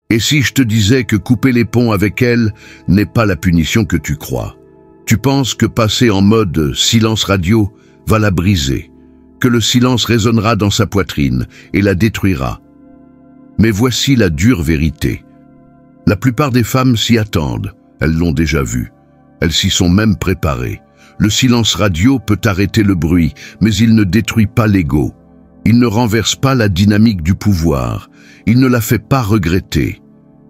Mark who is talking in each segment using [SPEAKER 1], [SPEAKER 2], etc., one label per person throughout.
[SPEAKER 1] Et si je te disais que couper les ponts avec elle n'est pas la punition que tu crois? Tu penses que passer en mode silence radio va la briser, que le silence résonnera dans sa poitrine et la détruira. Mais voici la dure vérité. La plupart des femmes s'y attendent, elles l'ont déjà vu. Elles s'y sont même préparées. Le silence radio peut arrêter le bruit, mais il ne détruit pas l'ego. Il ne renverse pas la dynamique du pouvoir. Il ne la fait pas regretter.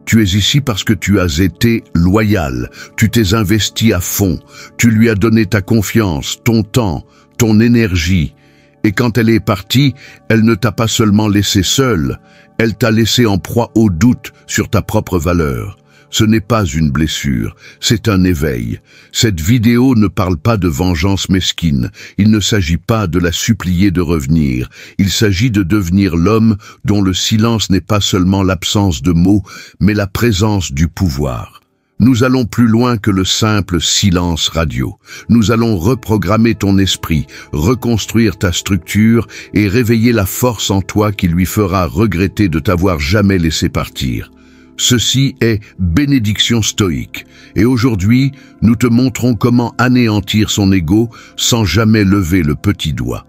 [SPEAKER 1] Tu es ici parce que tu as été loyal, tu t'es investi à fond, tu lui as donné ta confiance, ton temps, ton énergie. Et quand elle est partie, elle ne t'a pas seulement laissé seule, elle t'a laissé en proie au doute sur ta propre valeur. Ce n'est pas une blessure, c'est un éveil. Cette vidéo ne parle pas de vengeance mesquine. Il ne s'agit pas de la supplier de revenir. Il s'agit de devenir l'homme dont le silence n'est pas seulement l'absence de mots, mais la présence du pouvoir. Nous allons plus loin que le simple silence radio. Nous allons reprogrammer ton esprit, reconstruire ta structure et réveiller la force en toi qui lui fera regretter de t'avoir jamais laissé partir. Ceci est bénédiction stoïque. Et aujourd'hui, nous te montrons comment anéantir son ego sans jamais lever le petit doigt.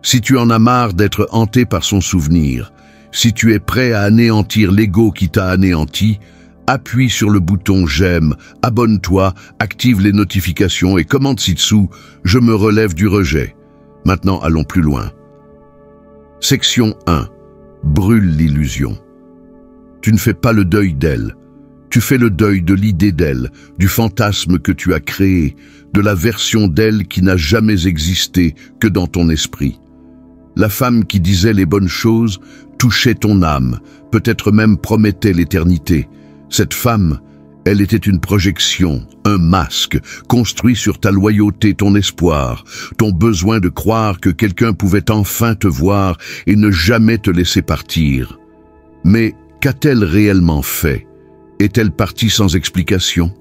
[SPEAKER 1] Si tu en as marre d'être hanté par son souvenir, si tu es prêt à anéantir l'ego qui t'a anéanti, appuie sur le bouton j'aime, abonne-toi, active les notifications et commente ci-dessous « Je me relève du rejet ». Maintenant, allons plus loin. Section 1. Brûle l'illusion. Tu ne fais pas le deuil d'elle. Tu fais le deuil de l'idée d'elle, du fantasme que tu as créé, de la version d'elle qui n'a jamais existé que dans ton esprit. La femme qui disait les bonnes choses touchait ton âme, peut-être même promettait l'éternité. Cette femme, elle était une projection, un masque, construit sur ta loyauté, ton espoir, ton besoin de croire que quelqu'un pouvait enfin te voir et ne jamais te laisser partir. Mais qu'a-t-elle réellement fait? Est-elle partie sans explication?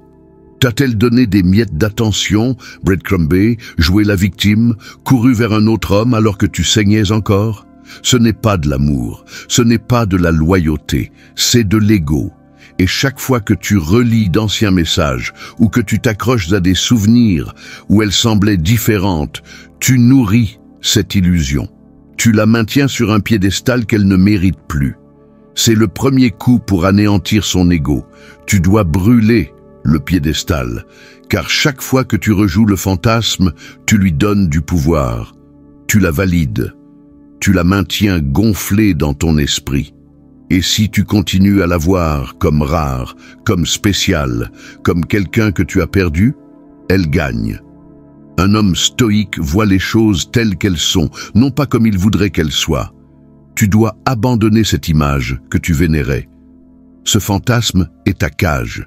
[SPEAKER 1] T'a-t-elle donné des miettes d'attention, breadcrumbé, joué la victime, couru vers un autre homme alors que tu saignais encore? Ce n'est pas de l'amour, ce n'est pas de la loyauté, c'est de l'ego. Et chaque fois que tu relis d'anciens messages ou que tu t'accroches à des souvenirs où elle semblait différente, tu nourris cette illusion. Tu la maintiens sur un piédestal qu'elle ne mérite plus. C'est le premier coup pour anéantir son ego. Tu dois brûler le piédestal, car chaque fois que tu rejoues le fantasme, tu lui donnes du pouvoir. Tu la valides. Tu la maintiens gonflée dans ton esprit. Et si tu continues à la voir comme rare, comme spéciale, comme quelqu'un que tu as perdu, elle gagne. Un homme stoïque voit les choses telles qu'elles sont, non pas comme il voudrait qu'elles soient. Tu dois abandonner cette image que tu vénérais. Ce fantasme est ta cage.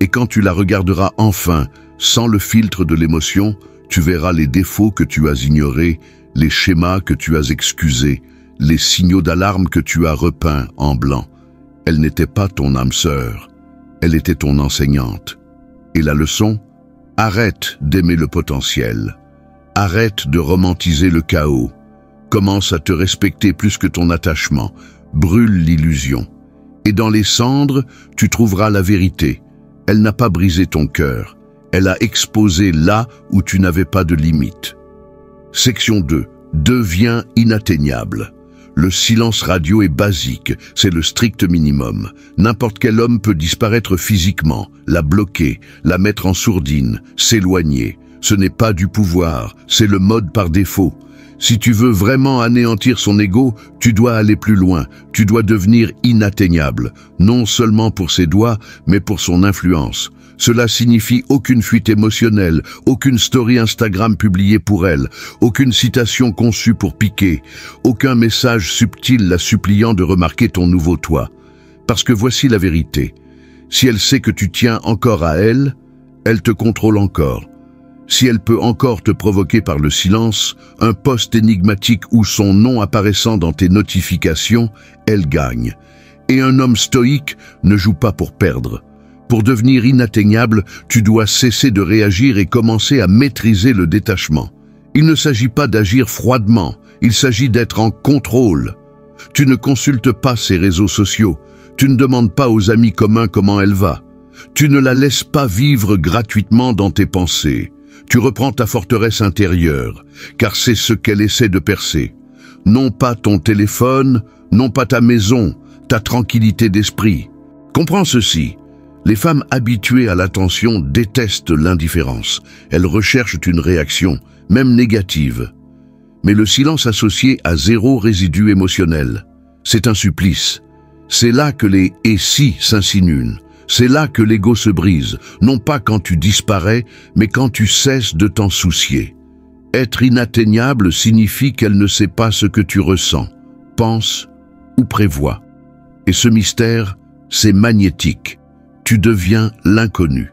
[SPEAKER 1] Et quand tu la regarderas enfin, sans le filtre de l'émotion, tu verras les défauts que tu as ignorés, les schémas que tu as excusés, les signaux d'alarme que tu as repeints en blanc. Elle n'était pas ton âme sœur, elle était ton enseignante. Et la leçon? Arrête d'aimer le potentiel. Arrête de romantiser le chaos. Commence à te respecter plus que ton attachement. Brûle l'illusion. Et dans les cendres, tu trouveras la vérité. Elle n'a pas brisé ton cœur. Elle a exposé là où tu n'avais pas de limite. Section 2. Deviens inatteignable. Le silence radio est basique, c'est le strict minimum. N'importe quel homme peut disparaître physiquement, la bloquer, la mettre en sourdine, s'éloigner. Ce n'est pas du pouvoir, c'est le mode par défaut. Si tu veux vraiment anéantir son ego, tu dois aller plus loin, tu dois devenir inatteignable, non seulement pour ses doigts, mais pour son influence. Cela signifie aucune fuite émotionnelle, aucune story Instagram publiée pour elle, aucune citation conçue pour piquer, aucun message subtil la suppliant de remarquer ton nouveau toi. Parce que voici la vérité. Si elle sait que tu tiens encore à elle, elle te contrôle encore. Si elle peut encore te provoquer par le silence, un post énigmatique ou son nom apparaissant dans tes notifications, elle gagne. Et un homme stoïque ne joue pas pour perdre. Pour devenir inatteignable, tu dois cesser de réagir et commencer à maîtriser le détachement. Il ne s'agit pas d'agir froidement, il s'agit d'être en contrôle. Tu ne consultes pas ses réseaux sociaux, Tu ne demandes pas aux amis communs comment elle va. Tu ne la laisses pas vivre gratuitement dans tes pensées. Tu reprends ta forteresse intérieure, car c'est ce qu'elle essaie de percer. Non pas ton téléphone, non pas ta maison, ta tranquillité d'esprit. Comprends ceci. Les femmes habituées à l'attention détestent l'indifférence. Elles recherchent une réaction, même négative. Mais le silence associé à zéro résidu émotionnel, c'est un supplice. C'est là que les « et si » s'insinuent. C'est là que l'ego se brise, non pas quand tu disparais, mais quand tu cesses de t'en soucier. Être inatteignable signifie qu'elle ne sait pas ce que tu ressens, penses ou prévois. Et ce mystère, c'est magnétique. Tu deviens l'inconnu.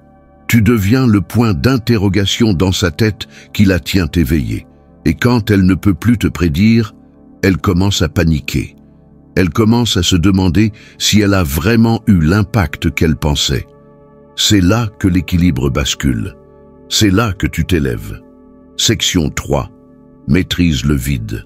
[SPEAKER 1] Tu deviens le point d'interrogation dans sa tête qui la tient éveillée. Et quand elle ne peut plus te prédire, elle commence à paniquer. Elle commence à se demander si elle a vraiment eu l'impact qu'elle pensait. C'est là que l'équilibre bascule. C'est là que tu t'élèves. Section 3. Maîtrise le vide.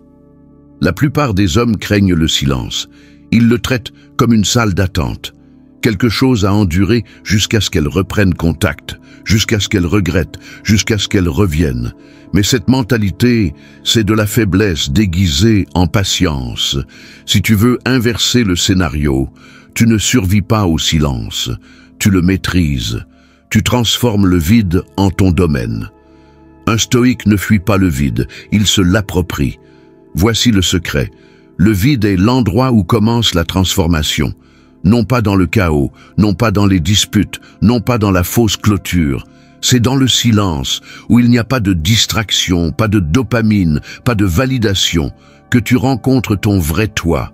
[SPEAKER 1] La plupart des hommes craignent le silence. Ils le traitent comme une salle d'attente. Quelque chose à endurer jusqu'à ce qu'elle reprenne contact, jusqu'à ce qu'elle regrette, jusqu'à ce qu'elle revienne. Mais cette mentalité, c'est de la faiblesse déguisée en patience. Si tu veux inverser le scénario, tu ne survis pas au silence, tu le maîtrises. Tu transformes le vide en ton domaine. Un stoïque ne fuit pas le vide, il se l'approprie. Voici le secret. Le vide est l'endroit où commence la transformation. Non pas dans le chaos, non pas dans les disputes, non pas dans la fausse clôture. C'est dans le silence, où il n'y a pas de distraction, pas de dopamine, pas de validation, que tu rencontres ton vrai toi.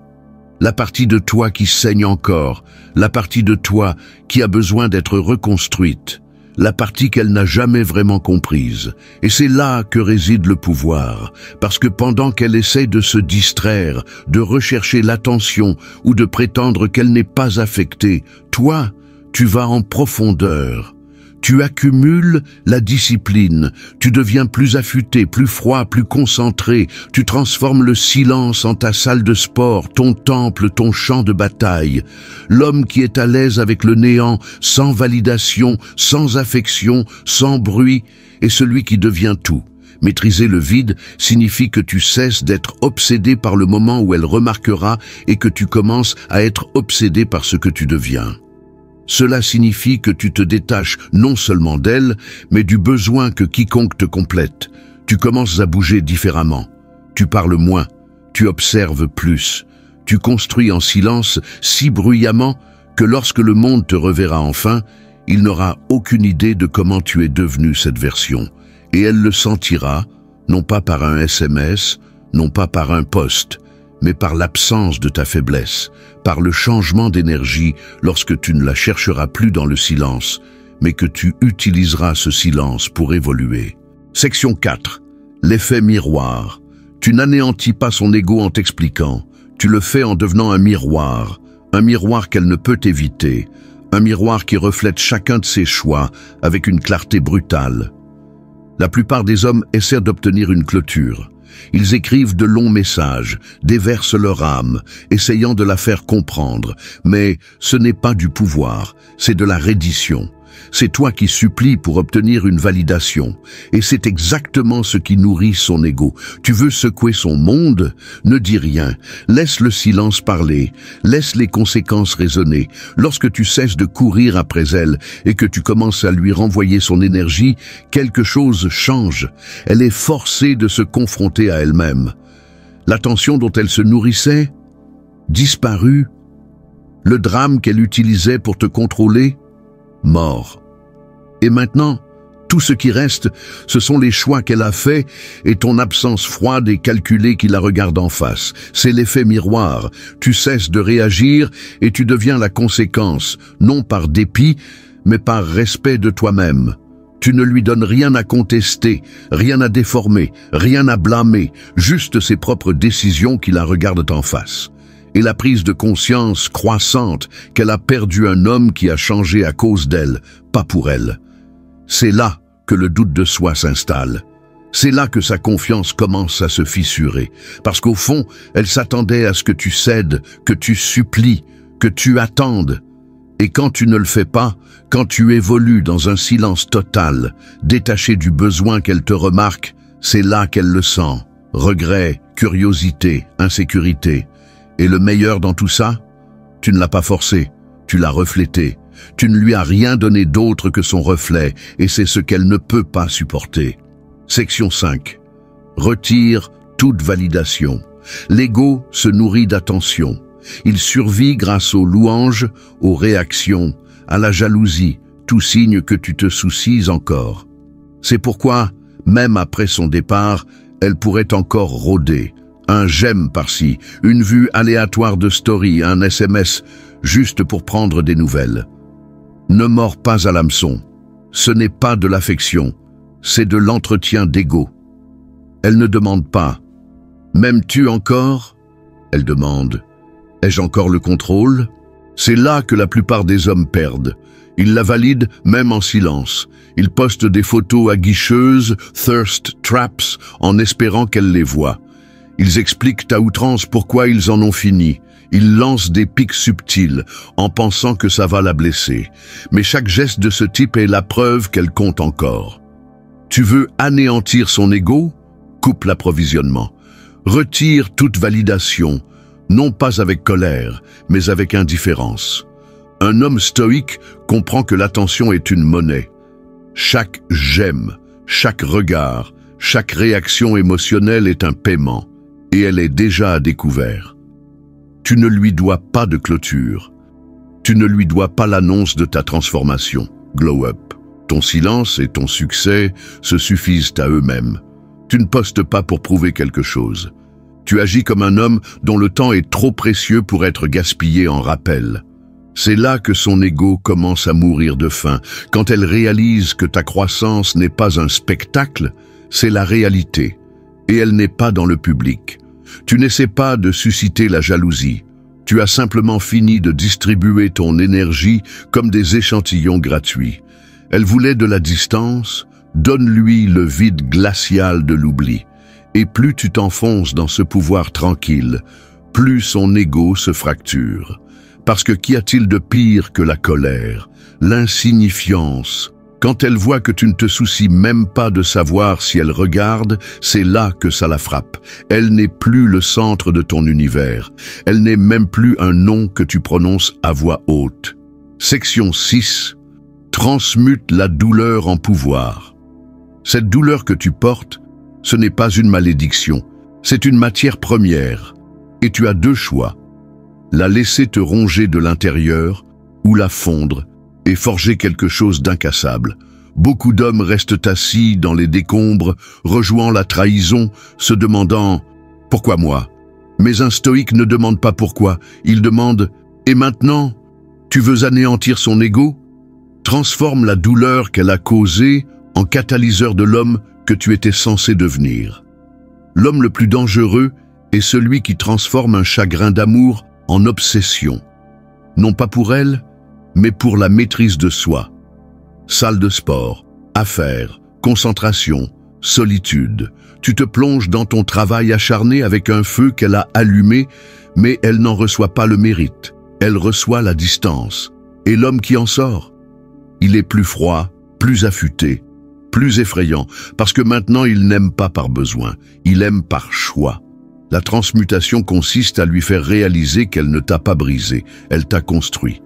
[SPEAKER 1] La partie de toi qui saigne encore, la partie de toi qui a besoin d'être reconstruite, la partie qu'elle n'a jamais vraiment comprise. Et c'est là que réside le pouvoir, parce que pendant qu'elle essaie de se distraire, de rechercher l'attention ou de prétendre qu'elle n'est pas affectée, toi, tu vas en profondeur. Tu accumules la discipline, tu deviens plus affûté, plus froid, plus concentré, tu transformes le silence en ta salle de sport, ton temple, ton champ de bataille. L'homme qui est à l'aise avec le néant, sans validation, sans affection, sans bruit, est celui qui devient tout. Maîtriser le vide signifie que tu cesses d'être obsédé par le moment où elle remarquera et que tu commences à être obsédé par ce que tu deviens. Cela signifie que tu te détaches non seulement d'elle, mais du besoin que quiconque te complète. Tu commences à bouger différemment. Tu parles moins. Tu observes plus. Tu construis en silence si bruyamment que lorsque le monde te reverra enfin, il n'aura aucune idée de comment tu es devenu cette version. Et elle le sentira, non pas par un SMS, non pas par un post, mais par l'absence de ta faiblesse, par le changement d'énergie lorsque tu ne la chercheras plus dans le silence, mais que tu utiliseras ce silence pour évoluer. Section 4. L'effet miroir. Tu n'anéantis pas son ego en t'expliquant, tu le fais en devenant un miroir qu'elle ne peut éviter, un miroir qui reflète chacun de ses choix avec une clarté brutale. La plupart des hommes essaient d'obtenir une clôture. Ils écrivent de longs messages, déversent leur âme, essayant de la faire comprendre. Mais ce n'est pas du pouvoir, c'est de la reddition. C'est toi qui supplies pour obtenir une validation. Et c'est exactement ce qui nourrit son ego. Tu veux secouer son monde? Ne dis rien. Laisse le silence parler. Laisse les conséquences résonner. Lorsque tu cesses de courir après elle et que tu commences à lui renvoyer son énergie, quelque chose change. Elle est forcée de se confronter à elle-même. L'attention dont elle se nourrissait disparut. Le drame qu'elle utilisait pour te contrôler mort. Et maintenant, tout ce qui reste, ce sont les choix qu'elle a faits et ton absence froide et calculée qui la regarde en face. C'est l'effet miroir. Tu cesses de réagir et tu deviens la conséquence, non par dépit, mais par respect de toi-même. Tu ne lui donnes rien à contester, rien à déformer, rien à blâmer, juste ses propres décisions qui la regardent en face. Et la prise de conscience croissante qu'elle a perdu un homme qui a changé à cause d'elle, pas pour elle. C'est là que le doute de soi s'installe. C'est là que sa confiance commence à se fissurer. Parce qu'au fond, elle s'attendait à ce que tu cèdes, que tu supplies, que tu attendes. Et quand tu ne le fais pas, quand tu évolues dans un silence total, détaché du besoin qu'elle te remarque, c'est là qu'elle le sent. Regret, curiosité, insécurité. Et le meilleur dans tout ça? Tu ne l'as pas forcé, tu l'as reflété. Tu ne lui as rien donné d'autre que son reflet, et c'est ce qu'elle ne peut pas supporter. Section 5. Retire toute validation. L'ego se nourrit d'attention. Il survit grâce aux louanges, aux réactions, à la jalousie, tout signe que tu te soucies encore. C'est pourquoi, même après son départ, elle pourrait encore rôder. Un j'aime par-ci, une vue aléatoire de story, un SMS, juste pour prendre des nouvelles. Ne mords pas à l'hameçon. Ce n'est pas de l'affection, c'est de l'entretien d'ego. Elle ne demande pas « M'aimes-tu encore ?» Elle demande « Ai-je encore le contrôle ?» C'est là que la plupart des hommes perdent. Ils la valident même en silence. Ils postent des photos aguicheuses, thirst traps, en espérant qu'elle les voie. Ils expliquent à outrance pourquoi ils en ont fini. Ils lancent des pics subtils, en pensant que ça va la blesser. Mais chaque geste de ce type est la preuve qu'elle compte encore. Tu veux anéantir son ego? Coupe l'approvisionnement. Retire toute validation, non pas avec colère, mais avec indifférence. Un homme stoïque comprend que l'attention est une monnaie. Chaque j'aime, chaque regard, chaque réaction émotionnelle est un paiement, et elle est déjà à découvert. Tu ne lui dois pas de clôture. Tu ne lui dois pas l'annonce de ta transformation. Glow up. Ton silence et ton succès se suffisent à eux-mêmes. Tu ne postes pas pour prouver quelque chose. Tu agis comme un homme dont le temps est trop précieux pour être gaspillé en rappel. C'est là que son ego commence à mourir de faim. Quand elle réalise que ta croissance n'est pas un spectacle, c'est la réalité. Et elle n'est pas dans le public. Tu n'essaies pas de susciter la jalousie. Tu as simplement fini de distribuer ton énergie comme des échantillons gratuits. Elle voulait de la distance, donne-lui le vide glacial de l'oubli. Et plus tu t'enfonces dans ce pouvoir tranquille, plus son ego se fracture. Parce que qu'y a-t-il de pire que la colère, l'insignifiance? Quand elle voit que tu ne te soucies même pas de savoir si elle regarde, c'est là que ça la frappe. Elle n'est plus le centre de ton univers. Elle n'est même plus un nom que tu prononces à voix haute. Section 6. Transmute la douleur en pouvoir. Cette douleur que tu portes, ce n'est pas une malédiction, c'est une matière première. Et tu as deux choix. La laisser te ronger de l'intérieur ou la fondre et forger quelque chose d'incassable. Beaucoup d'hommes restent assis dans les décombres, rejouant la trahison, se demandant « Pourquoi moi ?» Mais un stoïque ne demande pas pourquoi, il demande « Et maintenant, tu veux anéantir son ego ?» Transforme la douleur qu'elle a causée en catalyseur de l'homme que tu étais censé devenir. L'homme le plus dangereux est celui qui transforme un chagrin d'amour en obsession. Non pas pour elle, mais pour la maîtrise de soi. Salle de sport, affaires, concentration, solitude. Tu te plonges dans ton travail acharné avec un feu qu'elle a allumé, mais elle n'en reçoit pas le mérite. Elle reçoit la distance. Et l'homme qui en sort? Il est plus froid, plus affûté, plus effrayant, parce que maintenant il n'aime pas par besoin, il aime par choix. La transmutation consiste à lui faire réaliser qu'elle ne t'a pas brisé, elle t'a construit.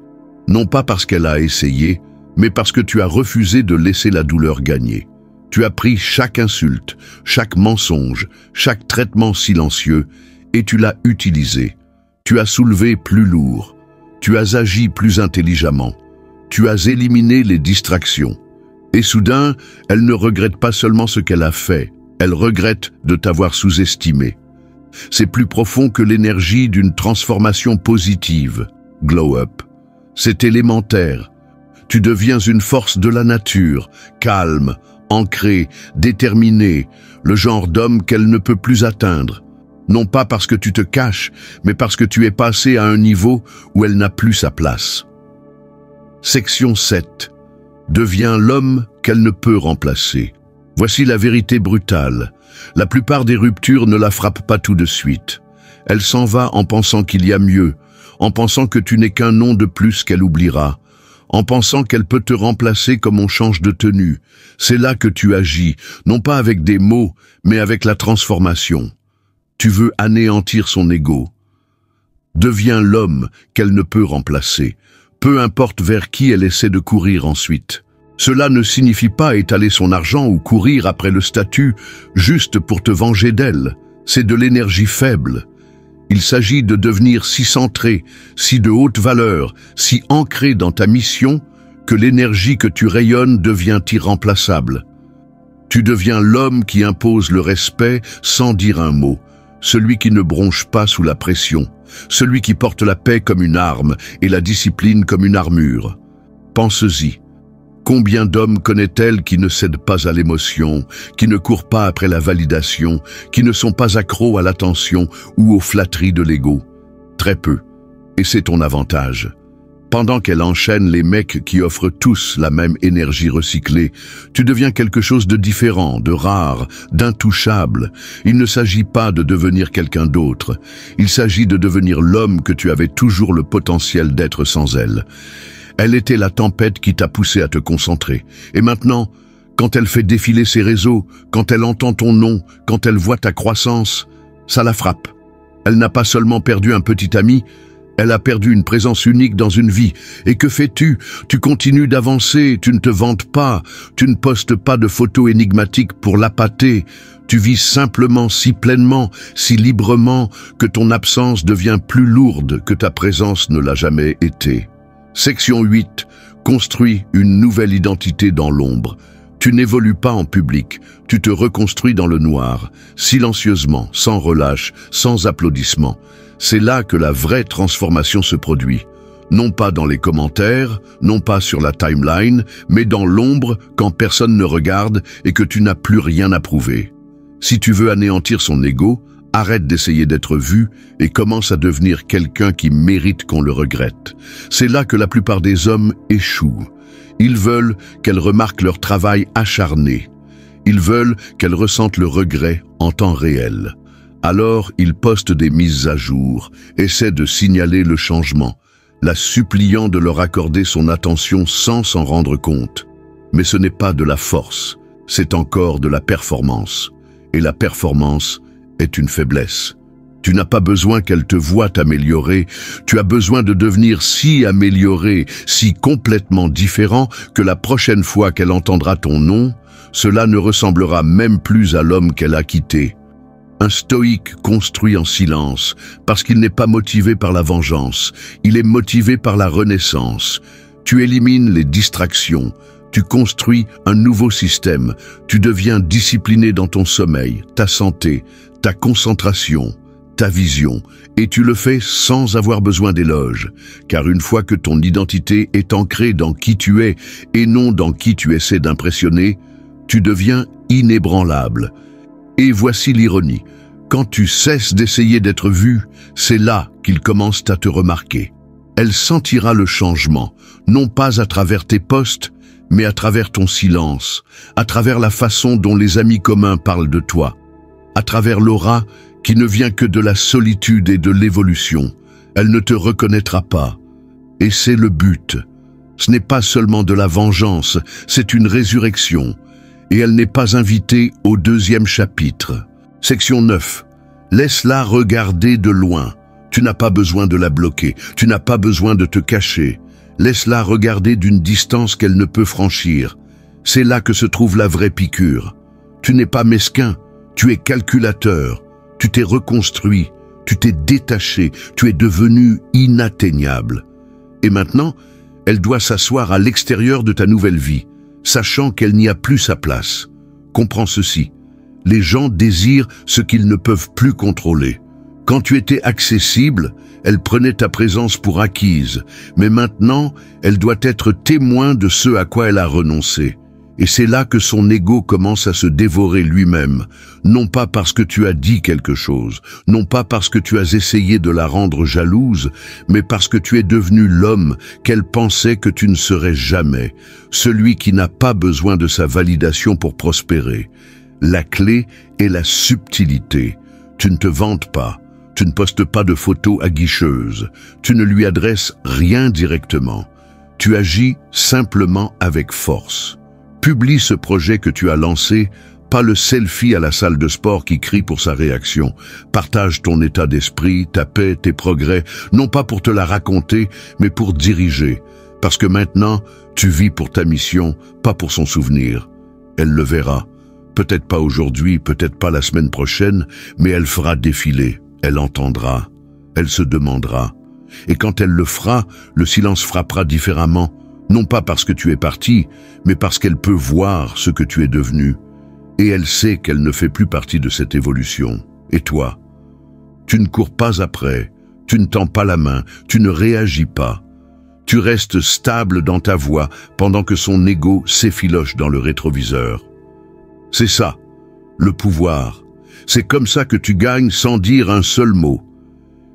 [SPEAKER 1] Non pas parce qu'elle a essayé, mais parce que tu as refusé de laisser la douleur gagner. Tu as pris chaque insulte, chaque mensonge, chaque traitement silencieux, et tu l'as utilisé. Tu as soulevé plus lourd, tu as agi plus intelligemment, tu as éliminé les distractions. Et soudain, elle ne regrette pas seulement ce qu'elle a fait, elle regrette de t'avoir sous-estimé. C'est plus profond que l'énergie d'une transformation positive. Glow up. C'est élémentaire. Tu deviens une force de la nature, calme, ancrée, déterminée, le genre d'homme qu'elle ne peut plus atteindre. Non pas parce que tu te caches, mais parce que tu es passé à un niveau où elle n'a plus sa place. Section 7. Deviens l'homme qu'elle ne peut remplacer. Voici la vérité brutale. La plupart des ruptures ne la frappent pas tout de suite. Elle s'en va en pensant qu'il y a mieux, en pensant que tu n'es qu'un nom de plus qu'elle oubliera, en pensant qu'elle peut te remplacer comme on change de tenue. C'est là que tu agis, non pas avec des mots, mais avec la transformation. Tu veux anéantir son ego. Deviens l'homme qu'elle ne peut remplacer, peu importe vers qui elle essaie de courir ensuite. Cela ne signifie pas étaler son argent ou courir après le statut juste pour te venger d'elle. C'est de l'énergie faible. Il s'agit de devenir si centré, si de haute valeur, si ancré dans ta mission que l'énergie que tu rayonnes devient irremplaçable. Tu deviens l'homme qui impose le respect sans dire un mot, celui qui ne bronche pas sous la pression, celui qui porte la paix comme une arme et la discipline comme une armure. Pense-y. Combien d'hommes connaît-elle qui ne cèdent pas à l'émotion, qui ne courent pas après la validation, qui ne sont pas accros à l'attention ou aux flatteries de l'ego? Très peu. Et c'est ton avantage. Pendant qu'elle enchaîne les mecs qui offrent tous la même énergie recyclée, tu deviens quelque chose de différent, de rare, d'intouchable. Il ne s'agit pas de devenir quelqu'un d'autre. Il s'agit de devenir l'homme que tu avais toujours le potentiel d'être sans elle. Elle était la tempête qui t'a poussé à te concentrer. Et maintenant, quand elle fait défiler ses réseaux, quand elle entend ton nom, quand elle voit ta croissance, ça la frappe. Elle n'a pas seulement perdu un petit ami, elle a perdu une présence unique dans une vie. Et que fais-tu? Tu continues d'avancer, tu ne te vantes pas, tu ne postes pas de photos énigmatiques pour l'appâter. Tu vis simplement si pleinement, si librement, que ton absence devient plus lourde que ta présence ne l'a jamais été. Section 8. Construis une nouvelle identité dans l'ombre. Tu n'évolues pas en public, tu te reconstruis dans le noir, silencieusement, sans relâche, sans applaudissements. C'est là que la vraie transformation se produit. Non pas dans les commentaires, non pas sur la timeline, mais dans l'ombre quand personne ne regarde et que tu n'as plus rien à prouver. Si tu veux anéantir son ego, arrête d'essayer d'être vu et commence à devenir quelqu'un qui mérite qu'on le regrette. C'est là que la plupart des hommes échouent. Ils veulent qu'elle remarque leur travail acharné. Ils veulent qu'elle ressente le regret en temps réel. Alors, ils postent des mises à jour, essaient de signaler le changement, la suppliant de leur accorder son attention sans s'en rendre compte. Mais ce n'est pas de la force, c'est encore de la performance. Et la performance est une faiblesse. Tu n'as pas besoin qu'elle te voie t'améliorer, tu as besoin de devenir si amélioré, si complètement différent que la prochaine fois qu'elle entendra ton nom, cela ne ressemblera même plus à l'homme qu'elle a quitté. Un stoïque construit en silence, parce qu'il n'est pas motivé par la vengeance, il est motivé par la renaissance. Tu élimines les distractions, tu construis un nouveau système, tu deviens discipliné dans ton sommeil, ta santé, ta concentration, ta vision, et tu le fais sans avoir besoin d'éloges, car une fois que ton identité est ancrée dans qui tu es et non dans qui tu essaies d'impressionner, tu deviens inébranlable. Et voici l'ironie, quand tu cesses d'essayer d'être vu, c'est là qu'ils commencent à te remarquer. Elle sentira le changement, non pas à travers tes posts, mais à travers ton silence, à travers la façon dont les amis communs parlent de toi, à travers l'aura qui ne vient que de la solitude et de l'évolution. Elle ne te reconnaîtra pas. Et c'est le but. Ce n'est pas seulement de la vengeance, c'est une résurrection. Et elle n'est pas invitée au 2e chapitre. Section 9. Laisse-la regarder de loin. Tu n'as pas besoin de la bloquer, tu n'as pas besoin de te cacher. Laisse-la regarder d'une distance qu'elle ne peut franchir. C'est là que se trouve la vraie piqûre. Tu n'es pas mesquin, tu es calculateur. Tu t'es reconstruit, tu t'es détaché, tu es devenu inatteignable. Et maintenant, elle doit s'asseoir à l'extérieur de ta nouvelle vie, sachant qu'elle n'y a plus sa place. Comprends ceci, les gens désirent ce qu'ils ne peuvent plus contrôler. Quand tu étais accessible, elle prenait ta présence pour acquise, mais maintenant, elle doit être témoin de ce à quoi elle a renoncé. Et c'est là que son ego commence à se dévorer lui-même, non pas parce que tu as dit quelque chose, non pas parce que tu as essayé de la rendre jalouse, mais parce que tu es devenu l'homme qu'elle pensait que tu ne serais jamais, celui qui n'a pas besoin de sa validation pour prospérer. La clé est la subtilité. Tu ne te vantes pas, Tu ne postes pas de photos aguicheuses. Tu ne lui adresses rien directement. Tu agis simplement avec force. Publie ce projet que tu as lancé, pas le selfie à la salle de sport qui crie pour sa réaction. Partage ton état d'esprit, ta paix, tes progrès, non pas pour te la raconter, mais pour diriger. Parce que maintenant, tu vis pour ta mission, pas pour son souvenir. Elle le verra. Peut-être pas aujourd'hui, peut-être pas la semaine prochaine, mais elle fera défiler. Elle entendra. Elle se demandera. Et quand elle le fera, le silence frappera différemment, non pas parce que tu es parti, mais parce qu'elle peut voir ce que tu es devenu. Et elle sait qu'elle ne fait plus partie de cette évolution. Et toi? Tu ne cours pas après, tu ne tends pas la main, tu ne réagis pas. Tu restes stable dans ta voie pendant que son ego s'effiloche dans le rétroviseur. C'est ça, le pouvoir. C'est comme ça que tu gagnes sans dire un seul mot.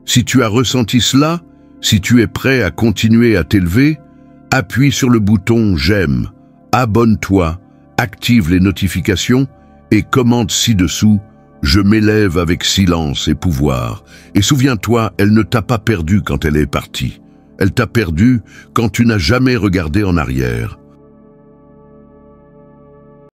[SPEAKER 1] Si tu as ressenti cela, si tu es prêt à continuer à t'élever, appuie sur le bouton « J'aime », abonne-toi, active les notifications et commente ci-dessous « Je m'élève avec silence et pouvoir ». Et souviens-toi, elle ne t'a pas perdu quand elle est partie. Elle t'a perdu quand tu n'as jamais regardé en arrière.